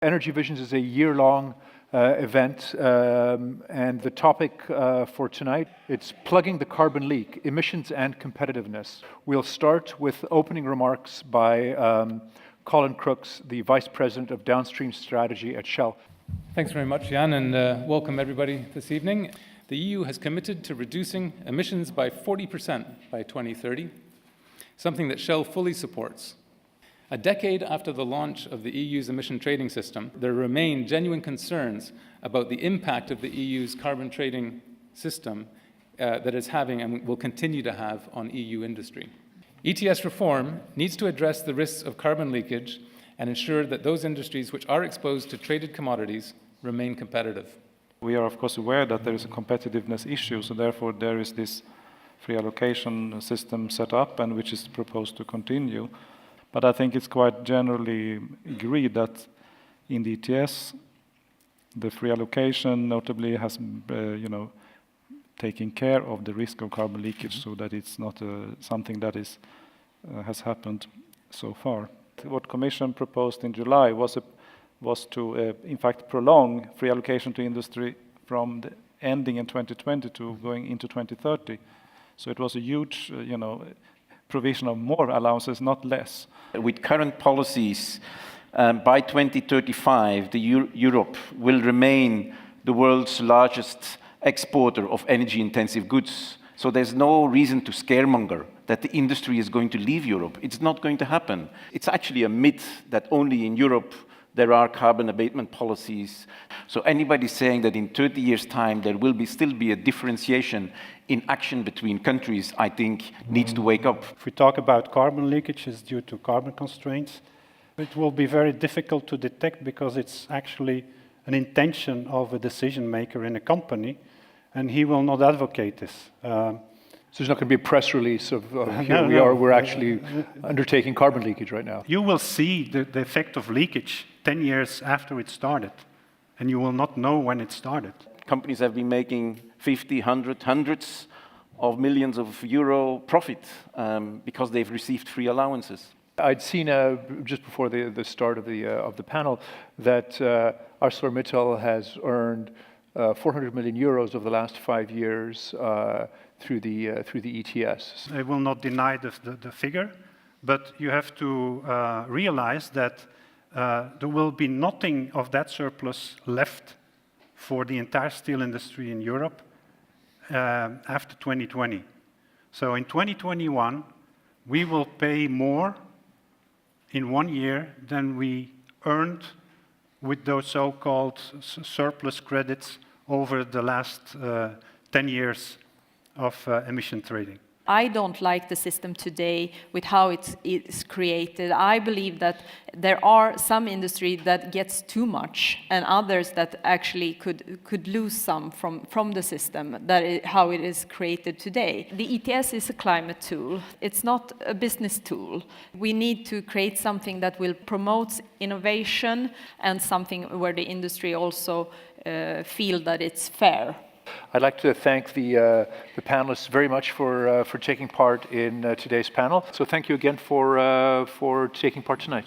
Energy Visions is a year-long event, and the topic for tonight, it's plugging the carbon leak, emissions and competitiveness. We'll start with opening remarks by Colin Crooks, the Vice President of Downstream Strategy at Shell. Thanks very much, Jan, and welcome everybody this evening. The EU has committed to reducing emissions by 40% by 2030, something that Shell fully supports. A decade after the launch of the EU's emission trading system, there remain genuine concerns about the impact of the EU's carbon trading system that it's having and will continue to have on EU industry. ETS reform needs to address the risks of carbon leakage and ensure that those industries which are exposed to traded commodities remain competitive. We are of course aware that there is a competitiveness issue, so therefore there is this free allocation system set up and which is proposed to continue. But I think it's quite generally agreed that in the ETS, the free allocation notably has, taken care of the risk of carbon leakage, so that it's not something that has happened so far. What Commission proposed in July was to, in fact, prolong free allocation to industry from the ending in 2020 to going into 2030. So it was a huge, provision of more allowances, not less. With current policies, by 2035, Europe will remain the world's largest exporter of energy-intensive goods. So there's no reason to scaremonger that the industry is going to leave Europe. It's not going to happen. It's actually a myth that only in Europe there are carbon abatement policies. So anybody saying that in 30 years' time there will still be a differentiation in action between countries, I think, needs to wake up. If we talk about carbon leakage, it's due to carbon constraints. It will be very difficult to detect because it's actually an intention of a decision maker in a company, and he will not advocate this. So there's not going to be a press release of here we are, we're actually undertaking carbon leakage right now. You will see the effect of leakage 10 years after it started, and you will not know when it started. Companies have been making 50, 100, hundreds of millions of euro profit because they've received free allowances. I'd seen just before the start of the panel that ArcelorMittal has earned 400 million euros over the last 5 years through the ETS. I will not deny the figure, but you have to realize that there will be nothing of that surplus left for the entire steel industry in Europe after 2020. So in 2021, we will pay more in 1 year than we earned with those so-called surplus credits over the last 10 years of emission trading. I don't like the system today with how it's created. I believe that there are some industry that gets too much and others that actually could lose some from the system, how it is created today. The ETS is a climate tool. It's not a business tool. We need to create something that will promote innovation and something where the industry also feel that it's fair. I'd like to thank the panelists very much for taking part in today's panel. So thank you again for taking part tonight.